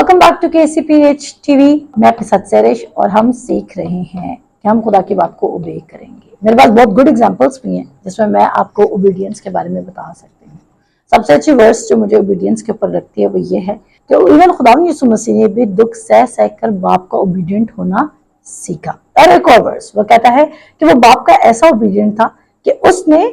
Welcome back to KCPH TV। मैं आपके साथ सैरेश और हम सीख रहे हैं कि हम खुदा की बात को ओबे करेंगे। मेरे पास बहुत गुड एग्जांपल्स भी हैं जिसमें मैं आपको ओबीडियंस के बारे में बता सकती हूँ। सबसे अच्छी वर्स जो मुझे ओबीडियंस के ऊपर रखती है वो ये है कि इवन खुदा यीशु मसीह ने भी दुख सह सह कर बाप का ओबीडियंट होना सीखा। और एक और वर्स वो कहता है कि वो बाप का ऐसा ओबीडियंट था कि उसने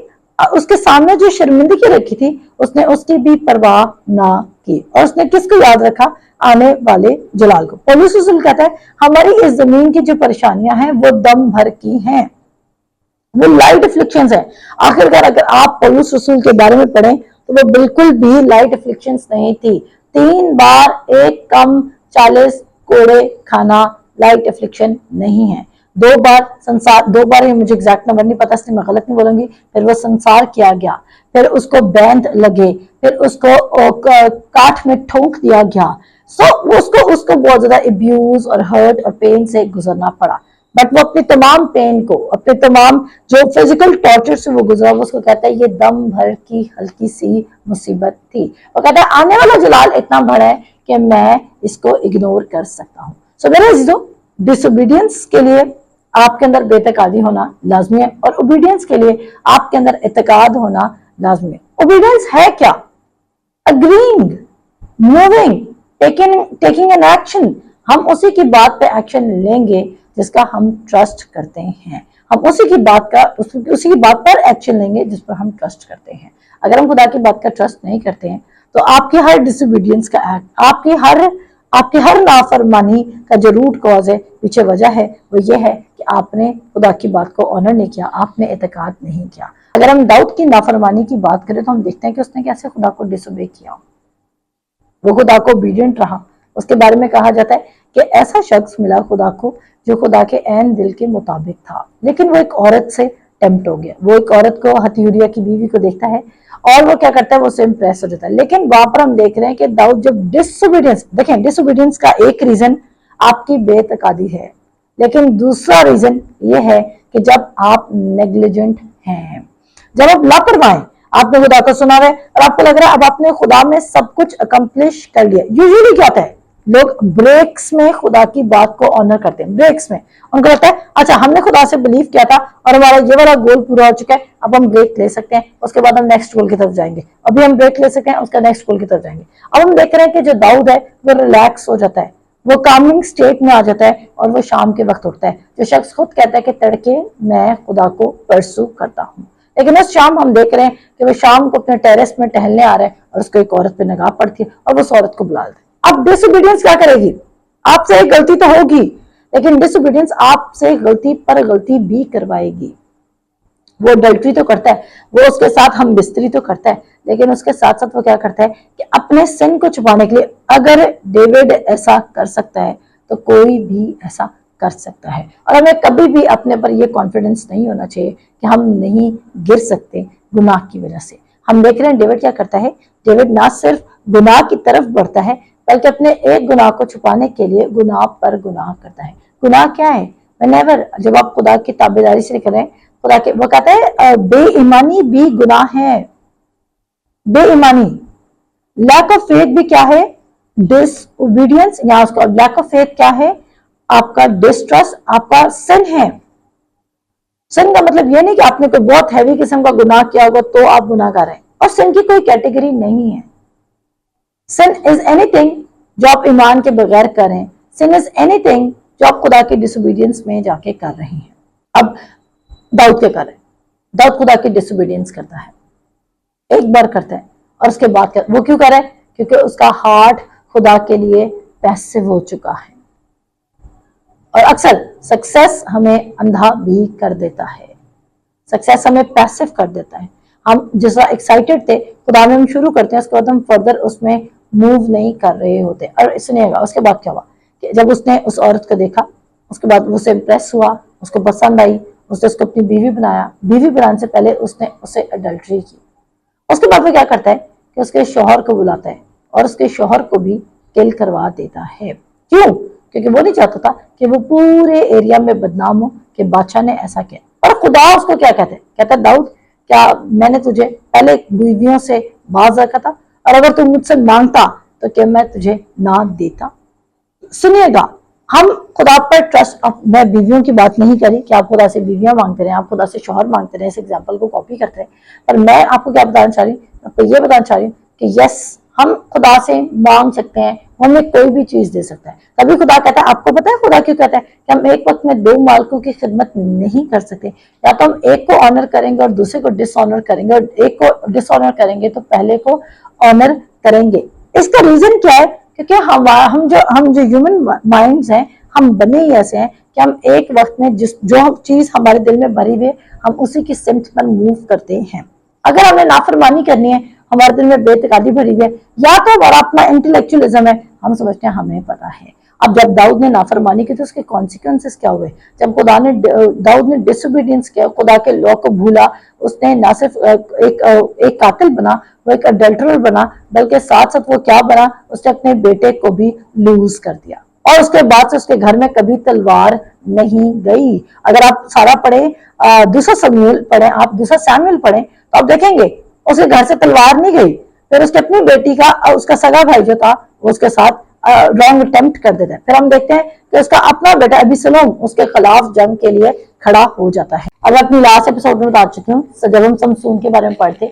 उसके सामने जो शर्मिंदगी रखी थी उसने उसकी भी परवाह ना की और उसने किसको याद रखा? आने वाले जलाल को। पौलुस रसूल कहता है हमारी इस जमीन की जो परेशानियां हैं वो दम भर की हैं, वो लाइट अफ्लिक्शंस है। आखिरकार अगर आप पौलुस रसूल के बारे में पढ़ें तो वो बिल्कुल भी लाइट अफ्लिक्शंस नहीं थी। 3 बार एक कम 40 कोड़े खाना लाइट अफ्लिक्शन नहीं है। 2 बार संसार, 2 बार मुझे एग्जैक्ट नंबर नहीं पता इसलिए मैं गलत नहीं बोलूंगी। फिर वो संसार किया गया, फिर उसको बैंड लगे, फिर उसको काठ में ठोंक दिया गया। उसको बहुत ज्यादा अब्यूज और हर्ट और पेन से गुजरना पड़ा। बट वो अपने तमाम पेन को, अपने तमाम जो फिजिकल टॉर्चर से वो गुजरा, वो उसको कहता है ये दम भर की हल्की सी मुसीबत थी। वो कहता है आने वाला जलाल इतना बड़ा है कि मैं इसको इग्नोर कर सकता हूँ। सो मेरे अजीजों, डिसोबीडियंस के लिए आपके अंदर बेतकादी होना लाजमी है और ओबीडियंस के लिए आपके अंदर इत्तेकाद होना लाजमी है। ओबीडियंस है क्या? Agreeing, moving, taking an action. हम उसी की बात पे एक्शन लेंगे जिसका हम ट्रस्ट करते हैं। हम उसी की बात पर एक्शन लेंगे जिस पर हम ट्रस्ट करते हैं। अगर हम खुदा की बात का ट्रस्ट नहीं करते हैं तो आपकी हर डिसोबीडियंस का एक्ट, आपकी हर नाफरमानी का जो रूट कॉज है, पीछे वजह है, वो ये है कि आपने खुदा की बात को ऑनर नहीं किया, आपने इत्तेकाद नहीं किया। अगर हम दाऊद की नाफरमानी की बात करें तो हम देखते हैं कि उसने कैसे खुदा को डिसोबे किया। वो खुदा को ओबीडियंट रहा। उसके बारे में कहा जाता है कि ऐसा शख्स मिला खुदा को जो खुदा के ऐन दिल के मुताबिक था, लेकिन वो एक औरत से टेम्प्ट हो गया। वो एक औरत को, हथयूरिया की बीवी को देखता है और वो क्या करता है, वो उससे इंप्रेस हो जाता है। लेकिन वहां पर हम देख रहे हैं कि दाऊद जब डिसोबीडियंस, देखें डिसोबीडियंस का एक रीजन आपकी बेतकादी है, लेकिन दूसरा रीजन ये है कि जब आप नेग्लिजेंट हैं, जब आप लापरवाह हैं, आपने खुदा को सुना है और आपको लग रहा है अब आपने खुदा में सब कुछ अकम्प्लिश कर लिया। यूजुअली क्या होता है, लोग ब्रेक्स में खुदा की बात को ऑनर करते हैं। ब्रेक्स में उनको लगता है अच्छा हमने खुदा से बिलीव किया था और हमारा ये वाला गोल पूरा हो चुका है, अब हम ब्रेक ले सकते हैं, उसके बाद हम नेक्स्ट गोल की तरफ जाएंगे। अभी हम ब्रेक ले सकते हैं, उसका नेक्स्ट गोल की तरफ जाएंगे। अब हम देख रहे हैं कि जो दाऊद है वो रिलैक्स हो जाता है, वो कामिंग स्टेट में आ जाता है और वो शाम के वक्त उठता है। जो शख्स खुद कहता है कि तड़के मैं खुदा को परसू करता हूँ, लेकिन उस शाम हम देख रहे हैं कि वो शाम को अपने टेरेस में टहलने आ रहा है और उसको एक औरत पे निगाह पड़ती है और वो उस औरत को बुला देता है। अब डिसोबीडियंस क्या करेगी? आपसे एक गलती तो होगी, लेकिन डिसोबीडियंस आपसे गलती पर गलती भी करवाएगी। वो अडल्ट्री तो करता है, वो उसके साथ हम बिस्तरी तो करता है, लेकिन उसके साथ साथ वो क्या करता है कि अपने सिन को छुपाने के लिए, अगर डेविड ऐसा कर सकता है तो कोई भी ऐसा कर सकता है। और हमें कभी भी अपने पर यह कॉन्फिडेंस नहीं होना चाहिए कि हम नहीं गिर सकते गुनाह की वजह से। हम देख रहे हैं डेविड क्या करता है, डेविड ना सिर्फ गुनाह की तरफ बढ़ता है बल्कि अपने एक गुनाह को छुपाने के लिए गुनाह पर गुनाह करता है। गुनाह क्या है? व्हेनेवर, जब आप खुदा की ताबेदारी से करें, खुदा के, वो कहता है बेईमानी भी गुनाह है। बेईमानी, लैक ऑफ फेथ भी क्या है? डिसओबीडियंस। या उसका लैक ऑफ फेथ क्या है? आपका डिस्ट्रस्ट, आपका सिन है। सिन का मतलब ये नहीं कि आपने कोई बहुत हैवी किस्म का गुनाह किया होगा तो आप गुनाहगार हैं, और सिन की कोई कैटेगरी नहीं है। सिन इज एनीथिंग जो आप ईमान के बगैर करें। सिन इज एनीथिंग जो आप खुदा की डिसोबीडियंस में जाके कर रहे हैं। अब दाऊद क्या कर रहे हैं? दाऊद खुदा की डिसोबीडियंस करता है, एक बार करता है और उसके बाद वो क्यों कर रहा है? क्योंकि उसका हार्ट खुदा के लिए पैसिव हो चुका है। और अक्सर सक्सेस हमें अंधा भी कर देता है, सक्सेस हमें पैसिव कर देता है। हम जैसा एक्साइटेड थे खुदा में हम शुरू करते हैं, उसके बाद हम फर्दर उसमें मूव नहीं कर रहे होते। और सुनिएगा उसके बाद क्या हुआ कि जब उसने उस औरत को देखा, उसके बाद उससे इम्प्रेस हुआ, उसको पसंद आई, उसने उसको अपनी बीवी बनाया। बीवी बनाने से पहले उसने उसे अडल्ट्री की। उसके बाद वो क्या करता है कि उसके शौहर को बुलाता है और उसके शौहर को भी किल करवा देता है। क्यों? क्योंकि वो नहीं चाहता था कि वो पूरे एरिया में बदनाम हो कि बादशाह ने ऐसा किया। और खुदा उसको क्या कहते हैं? कहता है दाऊद, क्या मैंने तुझे पहले बीवियों से बाज रखा था? और अगर तू मुझसे मांगता तो क्या मैं तुझे ना देता? सुनिएगा, हम खुदा पर ट्रस्ट, अब मैं बीवियों की बात नहीं करी कि आप खुदा से बीवियां मांगते रहे, आप खुदा से शौहर मांगते रहे, इस एग्जाम्पल को कॉपी करते रहे, पर मैं आपको क्या बताना चाह रही हूँ, आपको ये बताना चाह रही हूँ कि यस, हम खुदा से मांग सकते हैं, हमें कोई भी चीज दे सकता है। तभी खुदा कहता है, आपको पता है खुदा क्यों कहता है कि हम एक वक्त में 2 मालिकों की खिदमत नहीं कर सकते, या तो हम एक को ऑनर करेंगे और दूसरे को डिसऑनर करेंगे, और एक को डिसऑनर करेंगे तो पहले को ऑनर करेंगे। इसका रीजन क्या है? क्योंकि हम जो ह्यूमन माइंड्स हैं, हम बने ही ऐसे हैं कि हम एक वक्त में जो चीज हमारे दिल में भरी हुई है, हम उसी की सिमत पर मूव करते हैं। अगर हमें नाफरमानी करनी है, हमारे दिल में बेतकादी भरी हुई है, या तो हमारा अपना इंटेलेक्चुअलिज्म है, हम समझते हैं हमें पता है। अब जब दाऊद ने नाफरमानी की तो उसके कॉन्सिक्वेंसेस क्या हुए? जब दाऊद ने डिसोबीडियंस किया, खुदा के लॉ को भूला, उसने ना सिर्फ एक कातिल बना, वो एक अडल्टरर बना, बल्कि साथ साथ वो क्या बना, उसने अपने बेटे को भी लूज कर दिया, और उसके बाद से उसके घर में कभी तलवार नहीं गई। अगर आप सारा पढ़े, दूसरा सैमुएल पढ़े, आप दूसरा सैमुएल पढ़े, तो आप देखेंगे उसके घर से तलवार नहीं गई। फिर उसकी अपनी बेटी का, उसका सगा भाई जो था, वो उसके साथ रॉन्ग अटेम्प्ट कर देता है। फिर हम देखते हैं कि उसका अपना बेटा अबीसलोम उसके खिलाफ जंग के लिए खड़ा हो जाता है। अब अपनी लास्ट एपिसोड में बता चुकी हूँ, जब हम समसून के बारे में पढ़ते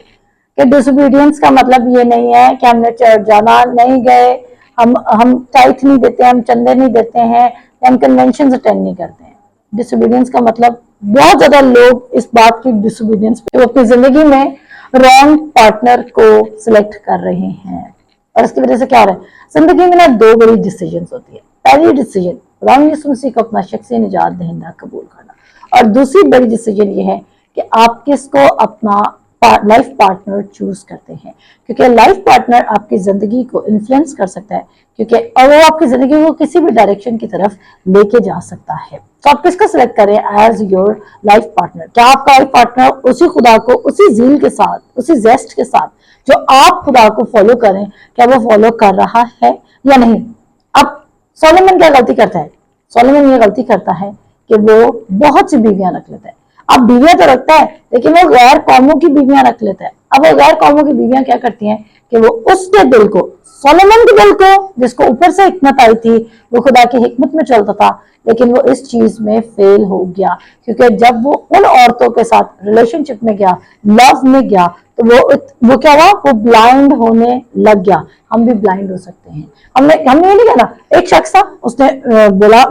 कि डिसोबीडियंस का मतलब ये नहीं है कि हमने चर्च जाना नहीं गए, हम टाइथ नहीं देते, हम चंदे नहीं देते हैं, या हम कन्वेंशन अटेंड नहीं करते हैं। डिसोबीडियंस का मतलब, बहुत ज्यादा लोग इस बात की डिसोबीडियंस पे अपनी जिंदगी में रॉन्ग पार्टनर को सिलेक्ट कर रहे हैं, और इसकी वजह से क्या हो रहा है, जिंदगी में ना 2 बड़ी डिसीजन होती है। पहली डिसीजन खुदा यीशु मसीह को अपना शख्सी निजात दहिंदा कबूल करना, और दूसरी बड़ी डिसीजन ये है कि आप किसको अपना लाइफ पार्टनर चूज करते हैं, क्योंकि लाइफ पार्टनर आपकी जिंदगी को इन्फ्लुएंस कर सकता है, क्योंकि और वो आपकी जिंदगी को किसी भी डायरेक्शन की तरफ लेके जा सकता है। तो आप किसको सिलेक्ट करें एज योर लाइफ पार्टनर? क्या आपका लाइफ पार्टनर उसी खुदा को उसी जील के साथ, उसी जेस्ट के साथ जो आप खुदा को फॉलो करें, क्या वो फॉलो कर रहा है या नहीं? अब सोलोमन क्या गलती करता है? सोलोमन ये गलती करता है कि वो बहुत सी बीवियां रख लेता है। अब बीवियां तो रखता है, लेकिन वो गैर कौमों की बीवियां रख लेता है। अब वो गैर कौमों की बीवियां क्या करती हैं कि वो उसके दिल को, सोलोमन के दिल को, जिसको ऊपर से हिकमत आई थी, वो खुदा की हिकमत में चलता था, लेकिन वो इस चीज में फेल हो गया, क्योंकि जब वो उन औरतों के साथ रिलेशनशिप में गया, लव में गया, तो वो क्या हुआ, वो ब्लाइंड होने लग गया। हम भी ब्लाइंड हो सकते हैं। हमने ये नहीं कहना, एक शख्स था, उसने बोला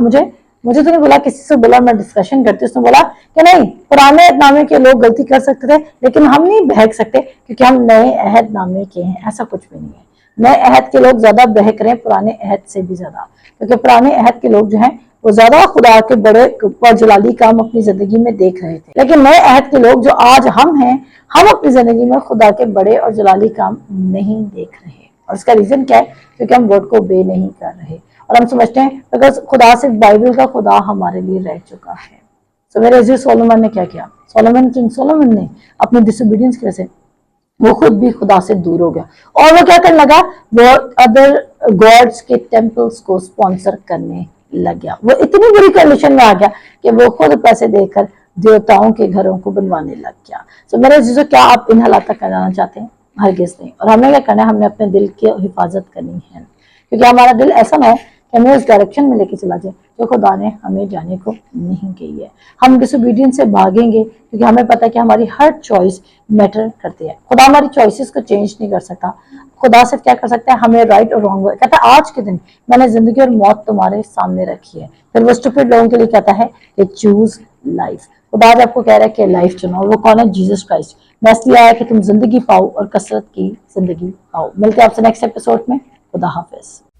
मुझे तो नहीं बोला, किसी से बोला, मैं डिस्कशन करती, उसने बोला कि नहीं, पुराने अहदनामे के लोग गलती कर सकते थे, लेकिन हम नहीं बहक सकते क्योंकि हम नए अहदनामे के हैं। ऐसा कुछ भी नहीं है। नए अहद के लोग ज्यादा बहक रहे हैं पुराने अहद से भी ज्यादा, क्योंकि पुराने अहद के लोग जो हैं वो ज्यादा खुदा के बड़े जलाली काम अपनी जिंदगी में देख रहे थे, लेकिन नए अहद के लोग जो आज हम हैं, हम अपनी जिंदगी में खुदा के बड़े और जलाली काम नहीं देख रहे। और इसका रीजन क्या है? क्योंकि हम वर्ड को बे नहीं कर रहे, और हम समझते हैं बिकॉज खुदा सिर्फ बाइबल का खुदा हमारे लिए रह चुका है। तो मेरे अजीज सोलोमन ने क्या किया? किंग सोलोमन ने अपनी डिसोबीडियंस की वजह से वो खुद भी खुदा से दूर हो गया, और वो क्या करने लगा, वो अदर गॉड्स के टेम्पल्स को स्पॉन्सर करने लग गया। वो इतनी बुरी कंडीशन में आ गया कि वो खुद पैसे देकर देवताओं के घरों को बनवाने लग गया। तो मेरे अजीजों, क्या आप इन हालात तक जाना चाहते हैं? हरगिज़ नहीं। और हमें क्या करना है? हमने अपने दिल की हिफाजत करनी है, क्योंकि हमारा दिल ऐसा ना है कि हमें उस डायरेक्शन में लेके चला जाए जो खुदा ने हमें जाने को नहीं कही है। हम डिसोबीडियंस से भागेंगे क्योंकि हमें पता है कि हमारी हर चॉइस मैटर करती है। खुदा हमारी चॉइसेस को चेंज नहीं कर सकता। खुदा सिर्फ क्या कर सकता है? हमें राइट और रॉन्ग कहता है, आज के दिन मैंने जिंदगी और मौत तुम्हारे सामने रखी है। फिर वो स्टूपिड लोगों के लिए कहता है कि चूज लाइफ। खुदा आज आपको कह रहा है कि लाइफ चुनो, और वो कौन है? Jesus Christ. मैं इसलिए आया कि तुम जिंदगी पाओ और कसरत की जिंदगी पाओ। मिलते हैं आपसे नेक्स्ट एपिसोड में। खुदा हाफिज।